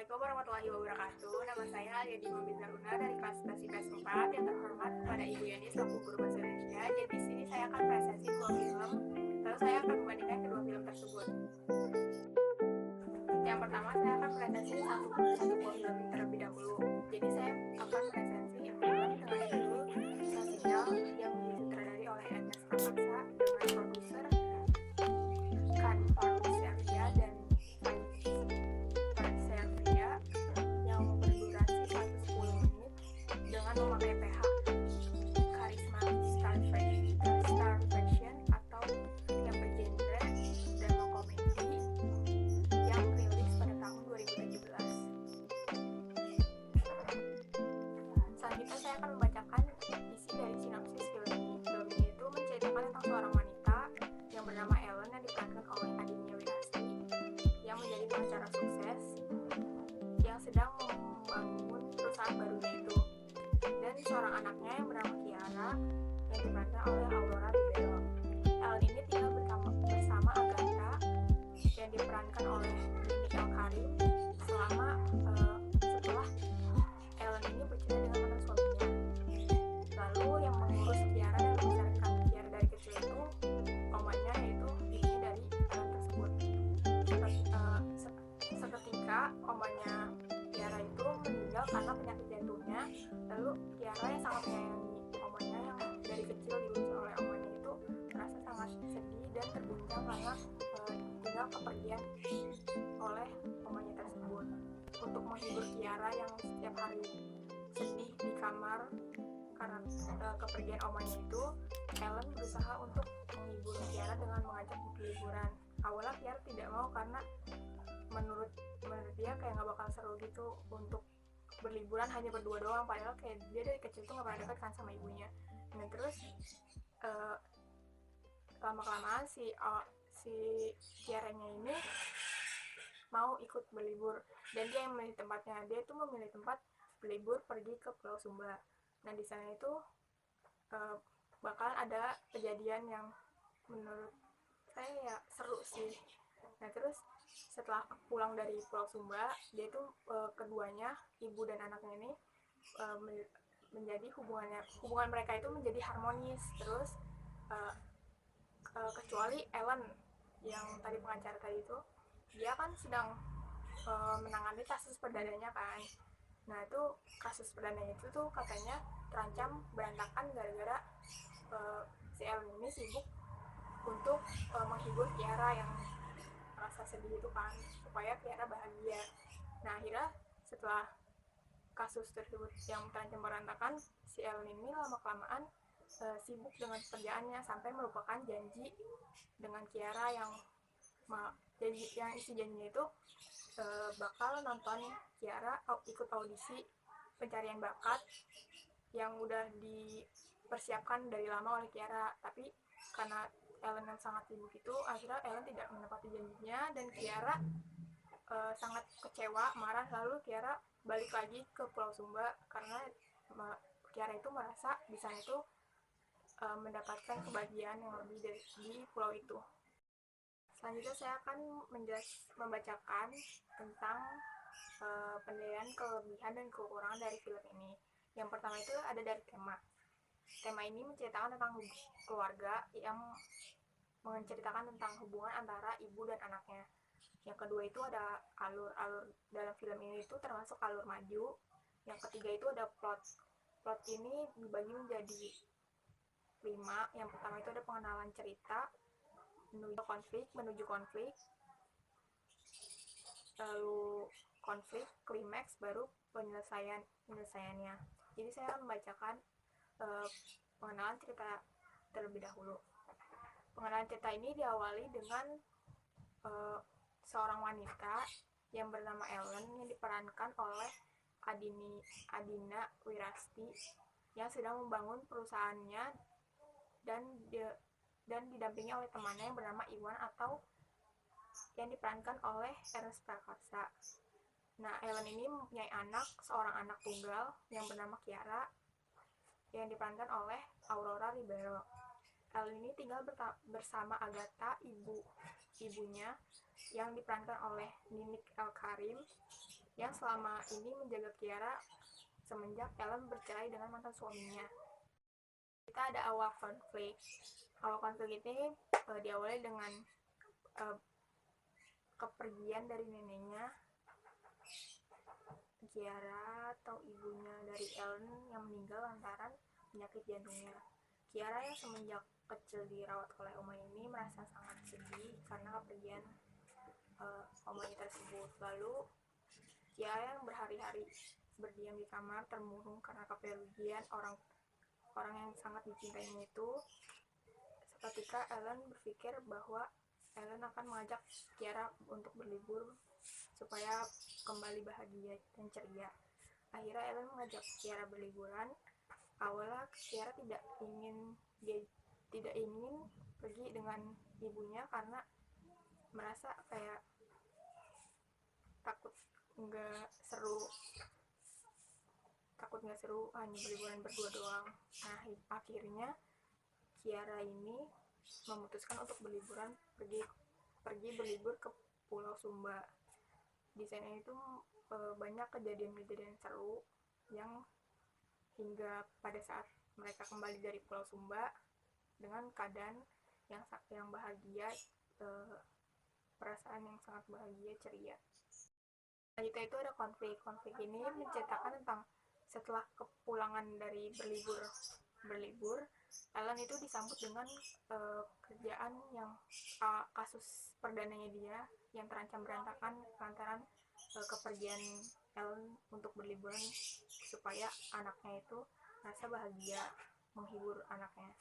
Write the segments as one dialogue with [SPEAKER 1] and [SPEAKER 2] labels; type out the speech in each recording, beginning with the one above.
[SPEAKER 1] Assalamualaikum warahmatullahi wabarakatuh. Nama saya Yadima Bizaruna dari kelas 11 IPS 4. Yang terhormat kepada Ibu Yani selaku guru bahasa Indonesia. Jadi di sini saya akan presentasi dua film. Lalu saya akan membandingkan kedua film tersebut. Yang pertama saya akan presentasi satu buah film terlebih dahulu. Jadi saya akan presentasi film dengan judul Kisah Sinyal yang disutradari oleh Ernest Prakasa dengan produser Kan Servia dan yang berdurasi 110 menit dengan memakai PH Karisma Star Fashion atau yang bergenre drama komedi yang rilis pada tahun 2017. Selanjutnya saya akan membacakan isi dari sinopsis film ini. Film ini itu menceritakan tentang seorang wanita yang bernama Ellen yang diperankan oleh Adinia Wirasti yang menjadi pengacara sukses yang sedang membangun perusahaan barunya itu, dan seorang anaknya yang bernama Kiara yang diperankan oleh Aurora Ribeiro. Ellen ini tinggal bersama Agatha yang diperankan oleh Nini El Karim setelah Ellen ini bercerai dengan mantan suaminya. Lalu yang mengurus Kiara dan membesarkan Kiara dari kecil itu omanya, yaitu ibunya dari Ellen tersebut. Seketika omanya Kiara itu meninggal karena penyakit jantungnya. Lalu Kiara yang sangat menyayangi omanya yang dari kecil diurus oleh omanya itu merasa sangat sedih dan terguncang karena tinggal kepergian oleh omanya tersebut. Untuk menghibur Kiara yang setiap hari sedih di kamar karena kepergian omanya itu, Ellen berusaha untuk menghibur Kiara dengan mengajak liburan. Awalnya Kiara tidak mau karena menurut dia kayak nggak bakal seru gitu untuk berliburan hanya berdua doang, padahal kayak dia dari kecil tuh nggak pernah dekat kan sama ibunya. Nah terus lama-kelamaan si Kiaranya ini mau ikut berlibur, dan dia yang memilih tempatnya. Dia itu memilih tempat berlibur pergi ke Pulau Sumba. Nah di sana itu bakalan ada kejadian yang menurut saya ya seru sih. Nah terus setelah pulang dari Pulau Sumba, dia itu keduanya, ibu dan anaknya ini menjadi hubungan mereka itu menjadi harmonis. Terus kecuali Ellen yang tadi pengacara tadi itu, dia kan sedang menangani kasus perdananya kan. Nah itu kasus perdananya itu tuh katanya terancam berantakan gara-gara si Ellen ini sibuk untuk menghibur Kiara yang rasa sedih itu kan, supaya Kiara bahagia. Nah akhirnya setelah kasus tersebut yang terancam berantakan, si Ellen ini lama-kelamaan sibuk dengan pekerjaannya sampai melupakan janji dengan Kiara yang isi janjinya itu bakal nonton Kiara ikut audisi pencarian bakat yang udah dipersiapkan dari lama oleh Kiara. Tapi karena Ellen yang sangat sibuk itu, akhirnya Ellen tidak menepati janjinya dan Kiara sangat kecewa, marah. Lalu Kiara balik lagi ke Pulau Sumba karena Kiara itu merasa di sana itu mendapatkan kebahagiaan yang lebih di pulau itu. Selanjutnya saya akan membacakan tentang penilaian kelebihan dan kekurangan dari film ini. Yang pertama itu ada dari tema. Tema ini menceritakan tentang keluarga yang menceritakan tentang hubungan antara ibu dan anaknya. Yang kedua itu ada alur dalam film ini itu termasuk alur maju. Yang ketiga itu ada plot ini dibagi menjadi 5. Yang pertama itu ada pengenalan cerita menuju konflik, lalu konflik, klimaks, baru penyelesaiannya. Jadi saya membacakan pengenalan cerita terlebih dahulu. Pengenalan cerita ini diawali dengan seorang wanita yang bernama Ellen yang diperankan oleh Adina Wirasti yang sedang membangun perusahaannya dan didampingi oleh temannya yang bernama Iwan atau yang diperankan oleh Ernest Prakasa. Nah Ellen ini mempunyai seorang anak tunggal yang bernama Kiara yang diperankan oleh Aurora Ribeiro. Ellen ini tinggal bersama Agatha, ibunya yang diperankan oleh Nini El Karim, yang selama ini menjaga Kiara semenjak Ellen bercerai dengan mantan suaminya. Kita ada awal konflik. Awal konflik ini diawali dengan kepergian dari neneknya Kiara atau ibunya dari Ellen yang meninggal lantaran penyakit jantungnya. Kiara yang semenjak kecil dirawat oleh omanya ini merasa sangat sedih karena kepergian omanya tersebut. Lalu Kiara yang berhari-hari berdiam di kamar termurung karena kepergian orang yang sangat dicintainya itu. Seketika Ellen berpikir bahwa Ellen akan mengajak Kiara untuk berlibur supaya kembali bahagia dan ceria. Akhirnya Ellen mengajak Kiara berliburan. Awalnya Kiara tidak ingin pergi dengan ibunya karena merasa kayak takut nggak seru hanya berliburan berdua doang. Nah, akhirnya Kiara ini memutuskan untuk pergi berlibur ke Pulau Sumba. Di sana itu banyak kejadian-kejadian seru yang hingga pada saat mereka kembali dari Pulau Sumba dengan keadaan yang bahagia, perasaan yang sangat bahagia, ceria. Selanjutnya itu ada konflik. Konflik ini menceritakan tentang setelah kepulangan dari berlibur, Ellen itu disambut dengan kerjaan yang kasus perdananya dia yang terancam berantakan lantaran kepergian Ellen untuk berliburan supaya anaknya itu merasa bahagia, menghibur anaknya.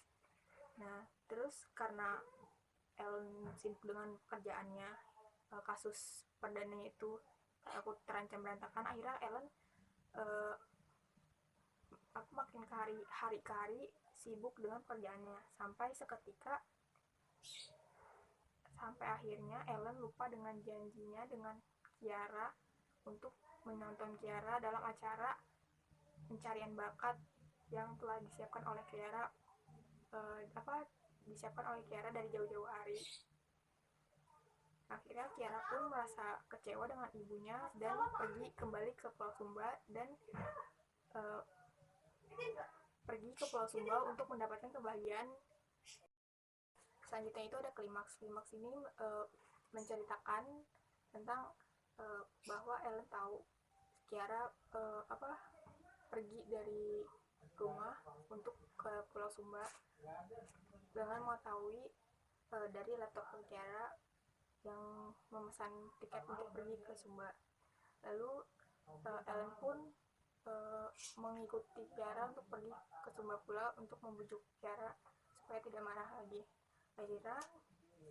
[SPEAKER 1] Nah, terus karena Ellen sibuk dengan kerjaannya, kasus perdananya itu aku terancam berantakan, akhirnya Ellen makin hari ke hari sibuk dengan kerjaannya sampai akhirnya Ellen lupa dengan janjinya dengan Kiara untuk menonton Kiara dalam acara pencarian bakat yang telah disiapkan oleh Kiara dari jauh-jauh hari. Akhirnya Kiara pun merasa kecewa dengan ibunya dan pergi kembali ke Pulau Sumba dan untuk mendapatkan kebahagiaan. Selanjutnya itu ada klimaks. Klimaks ini menceritakan tentang bahwa Ellen tahu Kiara pergi dari rumah untuk ke Pulau Sumba dengan mengetahui dari laptop Kiara yang memesan tiket untuk pergi ke Sumba. Lalu Ellen pun mengikuti Kiara untuk pergi ke Sumba pula untuk membujuk Kiara supaya tidak marah lagi. Akhirnya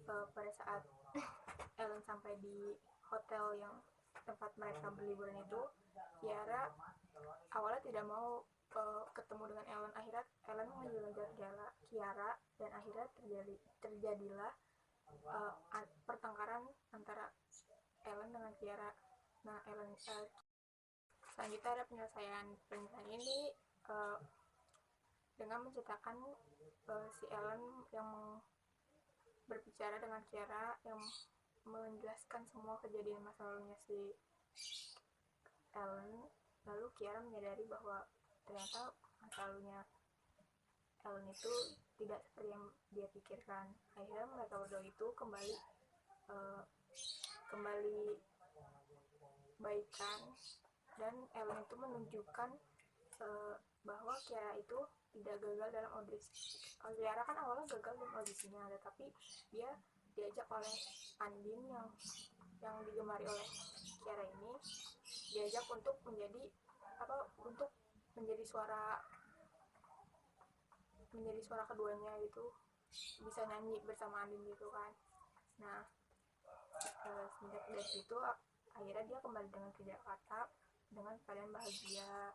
[SPEAKER 1] pada saat Ellen sampai di hotel yang tempat mereka berliburan itu, Kiara awalnya tidak mau ketemu dengan Ellen. Akhirnya Ellen mengejar Kiara dan akhirnya terjadilah pertengkaran antara Ellen dengan Kiara. Nah, selanjutnya ada penyelesaian ini dengan menceritakan si Ellen yang berbicara dengan Kiara, yang menjelaskan semua kejadian masa lalunya si Ellen. Lalu Kiara menyadari bahwa ternyata masa lalunya Ellen itu tidak seperti yang dia pikirkan. Akhirnya mereka berdua itu kembali baikan, dan Ellen itu menunjukkan bahwa Kiara itu tidak gagal dalam audisi. Kiara kan awalnya gagal dalam audisinya, tetapi dia diajak oleh Andin yang digemari oleh Kiara ini, diajak untuk menjadi suara keduanya gitu, bisa nyanyi bersama Andin gitu kan. Nah, semenjak dari situ akhirnya dia kembali dengan ke Jakarta dengan keadaan bahagia.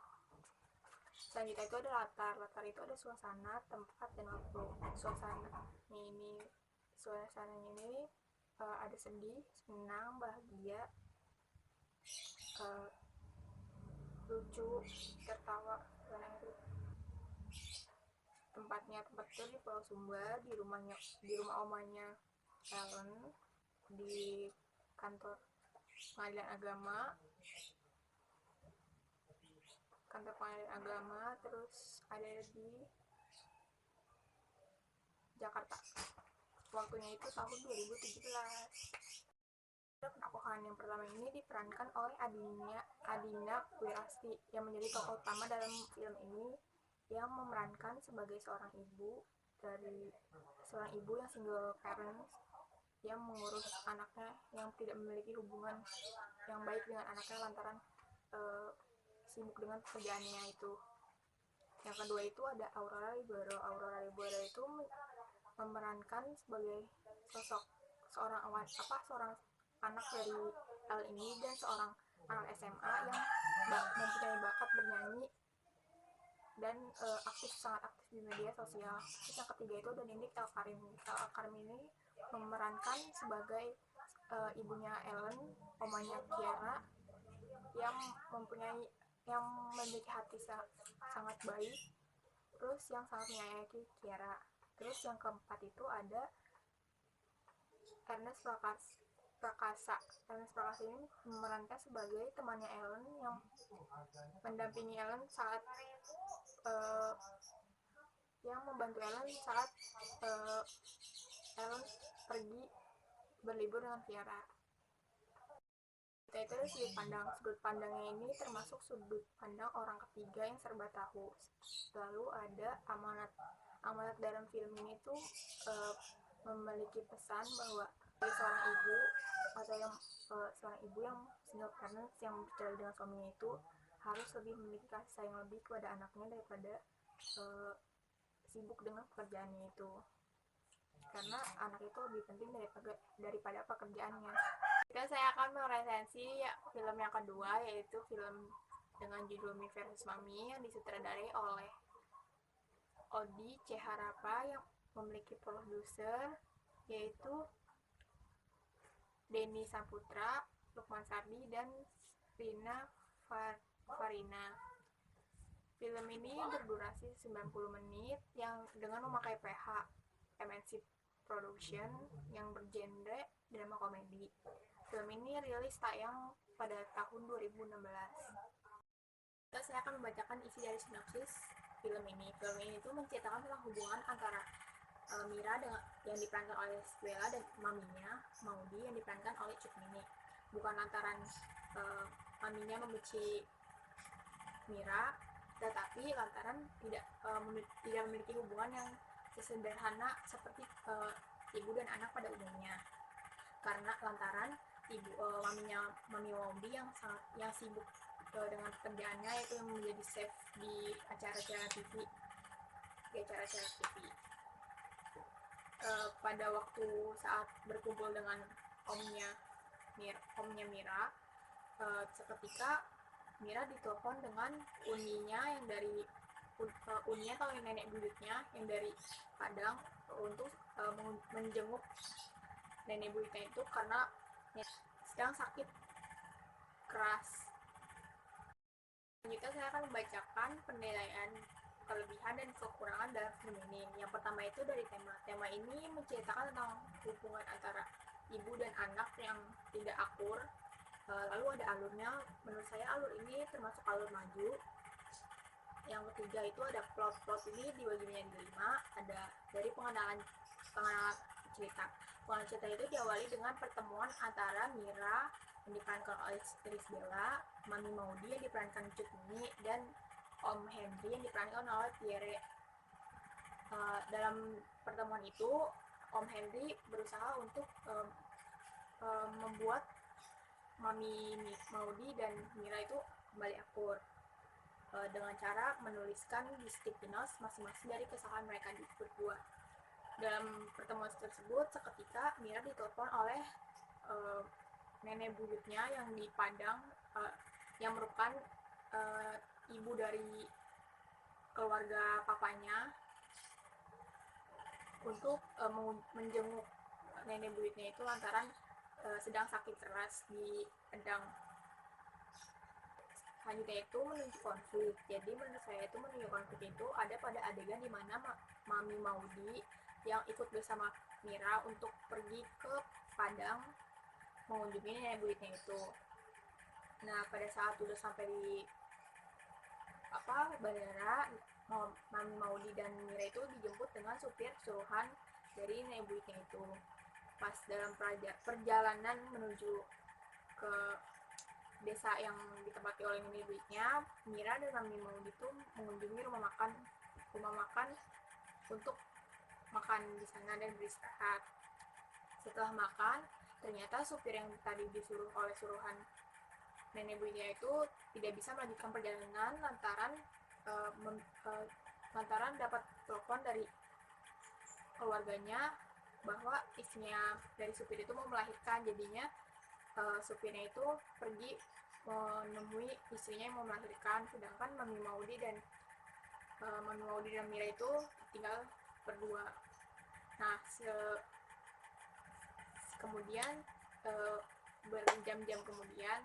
[SPEAKER 1] Selanjutnya itu ada latar itu ada suasana, tempat, dan waktu. Suasananya ini ada sedih, senang, bahagia, lucu, tertawa, tempat itu di Pulau Sumba, di rumah omanya Ellen, di kantor pengadilan agama, kantor pengadilan agama, terus ada di Jakarta. Waktunya itu tahun 2017. Penaklukan yang pertama ini diperankan oleh Adina Wirasti yang menjadi tokoh utama dalam film ini, yang memerankan sebagai seorang ibu yang single parents, yang mengurus anaknya yang tidak memiliki hubungan yang baik dengan anaknya lantaran sibuk dengan pekerjaannya itu. Yang kedua itu ada Aurora Libero. Aurora Libero itu memerankan sebagai sosok seorang anak dari L ini dan seorang anak SMA yang mempunyai bakat bernyanyi dan sangat aktif di media sosial. Terus yang ketiga itu ada Nindik El Karim. El Karim ini memerankan sebagai ibunya Ellen, omanya Kiara, yang memiliki hati sangat baik, terus yang sangat menyayangi Kiara. Terus yang keempat itu ada Ernest Prakasa. Ernest Prakasa ini memerankan sebagai temannya Ellen yang mendampingi Ellen saat yang membantu Ellen saat Ellen pergi berlibur dengan Kiara. Kita itu ada sudut pandang. Sudut pandangnya ini termasuk sudut pandang orang ketiga yang serba tahu. Lalu ada amanat. Amanat dalam film ini tuh memiliki pesan bahwa seorang ibu atau seorang ibu yang single parents yang bercerai dengan suaminya itu harus lebih memiliki kasih sayang lebih kepada anaknya daripada sibuk dengan pekerjaannya itu, karena anak itu lebih penting daripada pekerjaannya. Sekarang saya akan meresensi film yang kedua, yaitu film dengan judul Me versus Mami yang disutradarai oleh Odi C. Harapa yang memiliki produser yaitu Denny Saputra, Lukman Sardi, dan Rina Farina. Film ini berdurasi 90 menit yang dengan memakai PH MNC Production yang bergenre drama komedi. Film ini rilis tayang pada tahun 2016. Saya akan membacakan isi dari sinopsis film ini. Film ini itu menceritakan tentang hubungan antara Mira yang diperankan oleh Bella dan maminya Maudi yang diperankan oleh Cut Mini. Bukan lantaran maminya membenci Mira, tetapi lantaran tidak memiliki hubungan yang sesederhana seperti ibu dan anak pada umumnya. Karena lantaran mami Maudi yang sibuk dengan pekerjaannya, yaitu yang menjadi chef di acara-acara TV. Pada waktu saat berkumpul dengan omnya Mira, seketika Mira ditelepon dengan uninya atau nenek buyutnya yang dari Padang untuk menjenguk nenek buyutnya itu karena sedang sakit keras. Selanjutnya saya akan membacakan penilaian kelebihan dan kekurangan dalam film ini. Yang pertama itu dari tema. Tema ini menceritakan tentang hubungan antara ibu dan anak yang tidak akur. Lalu ada alurnya. Menurut saya alur ini termasuk alur maju. Yang ketiga itu ada plot ini dibagi menjadi 5. Ada dari pengenalan cerita. Pengenalan cerita itu diawali dengan pertemuan antara Mira yang diperankan oleh Iris Bella, Mami Maudi yang diperankan Cut Mini, dan Om Henry yang diperankan oleh Pierre. Dalam pertemuan itu, Om Henry berusaha untuk membuat Mami Maudi dan Mira itu kembali akur dengan cara menuliskan di sticky notes masing-masing dari kesalahan mereka berdua. Dalam pertemuan tersebut, seketika Mira ditelepon oleh nenek buyutnya yang di Padang, yang merupakan ibu dari keluarga papanya, untuk menjenguk nenek buyutnya itu lantaran sedang sakit keras di Padang. Selanjutnya itu menunjuk konflik. Jadi menurut saya itu menunjuk konflik itu ada pada adegan di mana Mami Maudi yang ikut bersama Mira untuk pergi ke Padang mengunjungi nenek buyutnya itu. Nah, pada saat udah sampai di bandara, Mami Maudi dan Mira itu dijemput dengan supir suruhan dari nenek buyutnya itu. Pas dalam perjalanan menuju ke desa yang ditempati oleh nenek buyutnya, Mira dan Mami Maudi itu mengunjungi rumah makan untuk makan di sana dan beristirahat. Setelah makan, ternyata supir yang tadi disuruh oleh suruhan nenek buyutnya itu tidak bisa melanjutkan perjalanan lantaran dapat telepon dari keluarganya bahwa istrinya dari supir itu mau melahirkan. Jadinya supirnya itu pergi menemui istrinya yang mau melahirkan, sedangkan Mami Maudi dan Mira itu tinggal berdua. Nah, kemudian berjam-jam kemudian,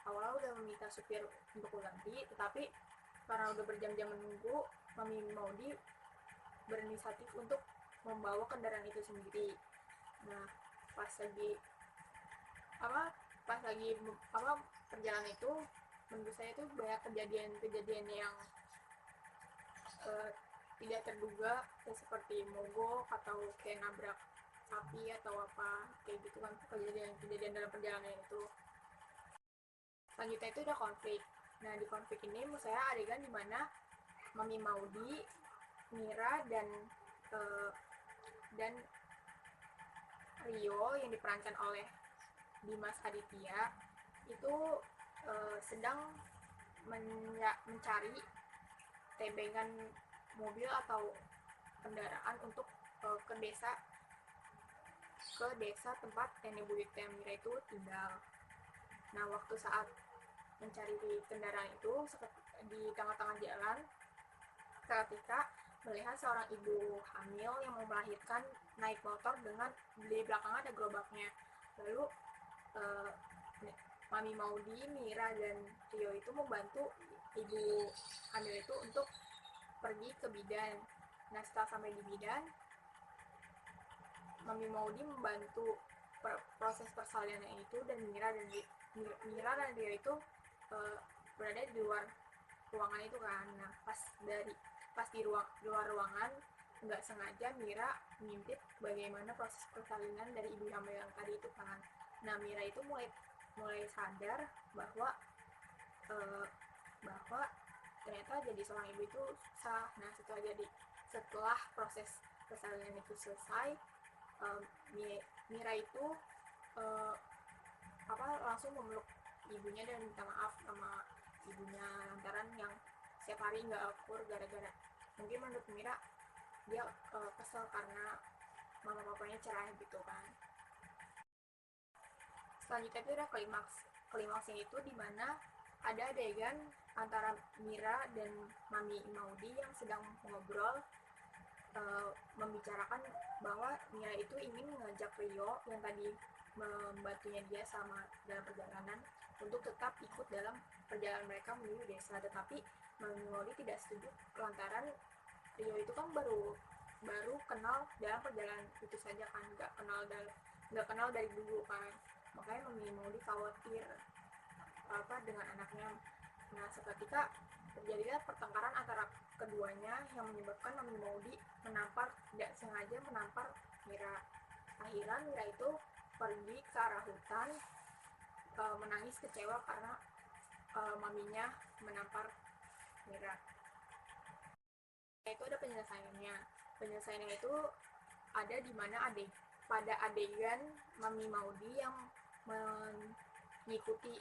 [SPEAKER 1] awalnya udah meminta supir untuk ganti, tetapi karena udah berjam-jam menunggu, Mami Maudi berinisiatif untuk membawa kendaraan itu sendiri. Nah, pas lagi perjalanan itu, menurut saya itu banyak kejadian yang tidak terduga, seperti mogok atau kayak nabrak sapi atau apa kayak gitu kan, kejadian dalam perjalanan itu. Selanjutnya itu ada konflik. Nah, di konflik ini menurut saya adegan dimana Mami Maudi, Mira dan Rio yang diperankan oleh Dimas Aditya itu sedang mencari tebengan mobil atau kendaraan untuk ke desa tempat nenek buyutnya Mira itu tinggal. Nah, waktu saat mencari kendaraan itu di tengah-tengah jalan, ketika melihat seorang ibu hamil yang mau melahirkan naik motor dengan di belakang ada gerobaknya. Lalu Mami Maudi, Mira dan Rio itu membantu ibu hamil itu untuk pergi ke bidan. Nah, setelah sampai di bidan, Mami Maudi membantu proses persalinan itu, dan Mira dan Rio itu berada di luar ruangan itu kan. Nah, pas di luar ruangan, nggak sengaja Mira mengintip bagaimana proses persalinan dari ibu hamil yang tadi itu kan. Nah, Mira itu mulai sadar bahwa ternyata jadi seorang ibu itu susah. Nah, setelah proses persalinan itu selesai, Mira itu langsung memeluk ibunya dan minta maaf sama ibunya lantaran yang setiap hari nggak akur gara-gara mungkin menurut Mira dia kesel karena mama papanya cerai gitu kan. Selanjutnya itu ada klimaksnya itu dimana ada adegan antara Mira dan Mami Maudi yang sedang ngobrol, membicarakan bahwa Mira itu ingin mengajak Rio yang tadi membantunya dia sama dalam perjalanan untuk tetap ikut dalam perjalanan mereka menuju desa, tetapi Mami Maudi tidak setuju lantaran Rio itu kan baru kenal dalam perjalanan itu saja kan, nggak kenal dari dulu kan. Makanya Mami Maudi khawatir dengan anaknya. Nah, seketika terjadilah pertengkaran antara keduanya yang menyebabkan Mami Maudi tidak sengaja menampar Mira. Akhirnya Mira itu pergi ke arah hutan, menangis kecewa karena maminya menampar Mira. Itu ada penyelesaiannya itu ada di mana pada adegan Mami Maudi yang mengikuti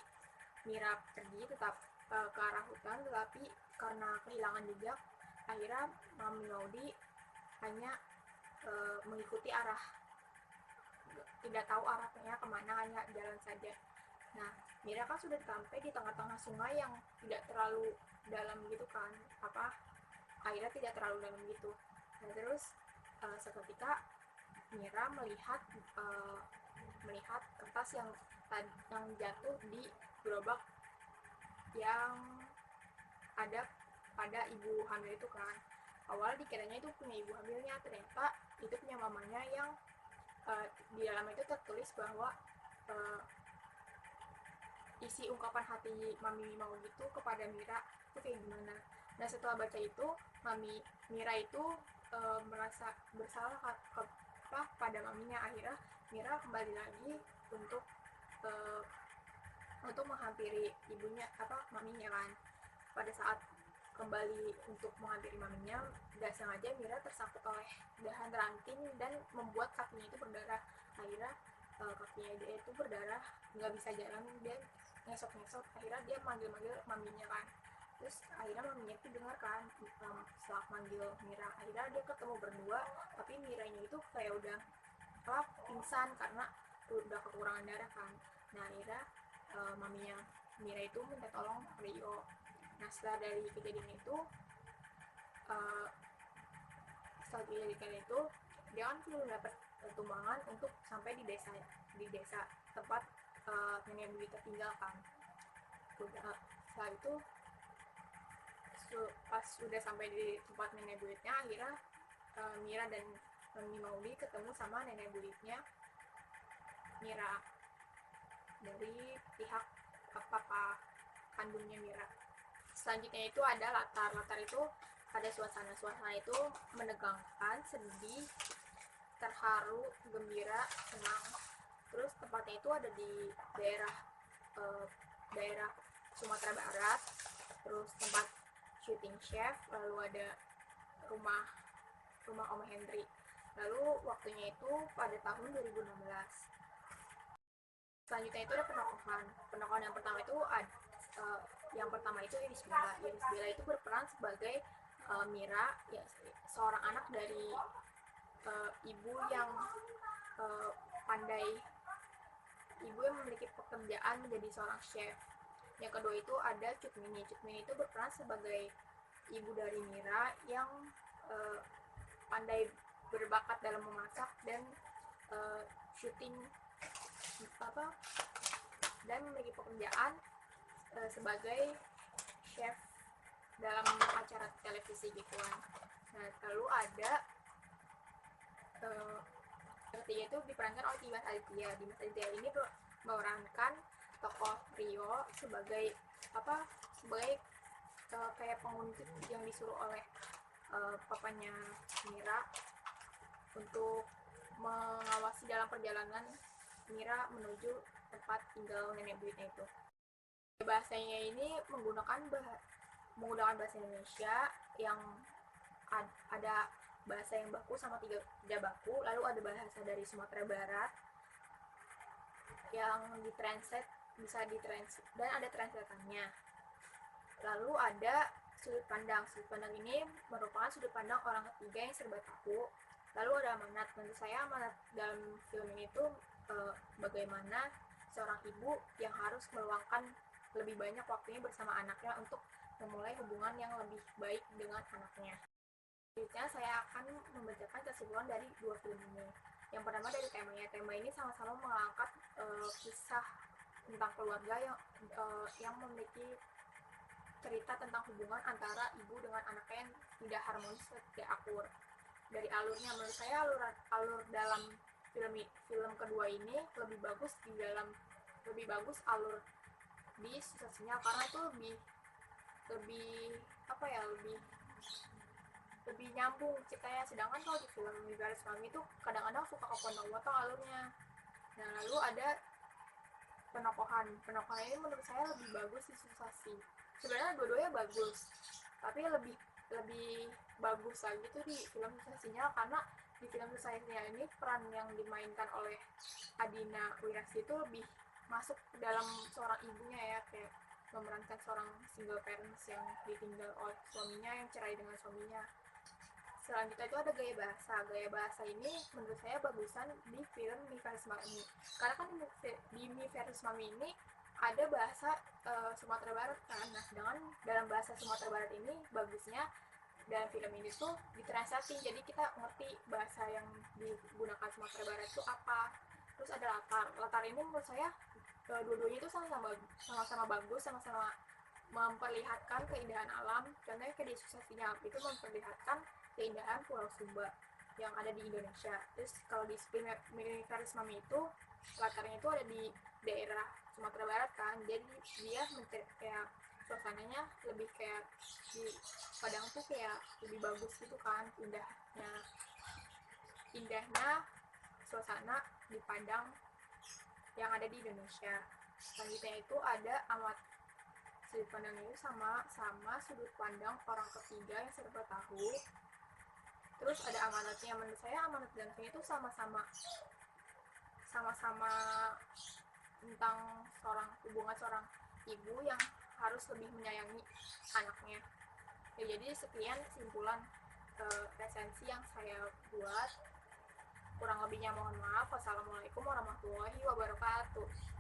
[SPEAKER 1] Mira pergi tetap ke arah hutan, tetapi karena kehilangan jejak, akhirnya Mami Maudi hanya mengikuti arah, tidak tahu arahnya kemana, hanya jalan saja. Nah, Mira kan sudah sampai di tengah-tengah sungai yang tidak terlalu dalam gitu kan, airnya tidak terlalu dalam gitu. Nah, terus seketika Mira melihat kertas yang jatuh di gerobak yang ada pada ibu hamil itu kan. Awalnya dikiranya itu punya ibu hamilnya, ternyata itu punya mamanya yang di dalam itu tertulis bahwa isi ungkapan hati Mami Maudi itu kepada Mira itu kayak gimana. Nah setelah baca itu Mira itu merasa bersalah pada maminya. Akhirnya Mira kembali lagi untuk menghampiri ibunya maminya kan. Pada saat kembali untuk menghampiri maminya, tidak sengaja Mira tersangkut oleh dahan ranting dan membuat kakinya itu berdarah. Akhirnya kakinya dia itu berdarah, nggak bisa jalan, dia ngesot-ngesot. Akhirnya dia manggil-manggil maminya kan. Terus akhirnya maminya itu dengar kan setelah manggil Mira. Akhirnya dia ketemu berdua, tapi Miranya itu kayak udah pingsan karena udah kekurangan darah kan. Nah akhirnya maminya Mira itu minta tolong Rio. Nah setelah dari kejadian itu dia kan belum dapat tumbangan untuk sampai di desa tempat nenek buyutnya tinggal kan. Setelah itu pas sudah sampai di tempat nenek buyutnya, akhirnya Mira dan Mami Maudi ketemu sama nenek buyutnya Mira dari pihak papa kandungnya Mira. Selanjutnya itu ada latar itu ada suasana itu menegangkan, sedih, terharu, gembira, senang. Terus tempatnya itu ada di daerah Sumatera Barat. Terus tempat syuting chef, lalu ada rumah Om Henry. Lalu waktunya itu pada tahun 2016. Selanjutnya itu ada penokohan yang pertama itu Iris Bella itu berperan sebagai Mira, ya, seorang anak dari ibu yang pandai, ibu yang memiliki pekerjaan menjadi seorang chef. Yang kedua itu ada Cutmini itu berperan sebagai ibu dari Mira yang pandai, berbakat dalam memasak dan syuting dan memiliki pekerjaan sebagai chef dalam acara televisi gituan. Nah lalu ada ketiga itu diperankan oleh Dimas Aditya ini memerankan tokoh Rio sebagai kayak penguntit yang disuruh oleh papanya Mira untuk mengawasi dalam perjalanan Mira menuju tempat tinggal nenek buyutnya itu. Bahasanya ini menggunakan bahasa Indonesia yang ada bahasa yang baku sama tidak baku, lalu ada bahasa dari Sumatera Barat yang bisa ditranslate dan ada translatannya. Lalu ada sudut pandang ini merupakan sudut pandang orang ketiga yang serba tahu. Lalu ada amanat. Menurut saya amanat dalam film ini itu bagaimana seorang ibu yang harus meluangkan lebih banyak waktunya bersama anaknya untuk memulai hubungan yang lebih baik dengan anaknya. Selanjutnya saya akan membacakan kesimpulan dari dua film ini. Yang pertama dari temanya. Tema ini sama-sama mengangkat kisah tentang keluarga yang memiliki cerita tentang hubungan antara ibu dengan anaknya yang tidak harmonis, tidak akur. Dari alurnya, menurut saya alur dalam film kedua ini lebih bagus alur di Susah Sinyal, karena itu lebih nyambung ceritanya. Sedangkan kalau di film Garis Mami itu kadang-kadang suka kepotong-potong alurnya. Nah lalu ada penokohan ini menurut saya lebih bagus di Susah Sinyal. Sebenarnya dua-duanya bagus, tapi lebih bagus lagi tuh di film Susah Sinyal, karena di film Susah Sinyal ini peran yang dimainkan oleh Adina Wirasti itu lebih masuk dalam seorang ibunya ya, kayak memerankan seorang single parents yang ditinggal oleh suaminya, yang cerai dengan suaminya. Selanjutnya itu ada gaya bahasa ini menurut saya bagusan di film Mi Versus Mami, karena kan di Mi Versus Mami ini ada bahasa Sumatera Barat kan. Nah sedangkan dalam bahasa Sumatera Barat ini bagusnya dalam film ini tuh ditranslasi, jadi kita ngerti bahasa yang digunakan Sumatera Barat itu apa. Terus ada latar ini menurut saya dua-duanya itu sama-sama bagus, sama-sama memperlihatkan keindahan alam. Contohnya kayak di Susah Sinyal itu memperlihatkan keindahan Pulau Sumba yang ada di Indonesia. Terus kalau di Mi Versus Mami itu latarnya itu ada di daerah Sumatera Barat kan, jadi dia kayak suasananya lebih kayak di Padang tuh kayak lebih bagus gitu kan, indahnya suasana di Padang yang ada di Indonesia. Selanjutnya itu ada sudut pandang itu sama sudut pandang orang ketiga yang serba tahu. Terus ada amanatnya. Menurut saya amanat dan itu sama-sama tentang hubungan seorang ibu yang harus lebih menyayangi anaknya. Ya, jadi sekian kesimpulan resensi yang saya buat. Kurang lebihnya mohon maaf. Wassalamualaikum warahmatullahi wabarakatuh.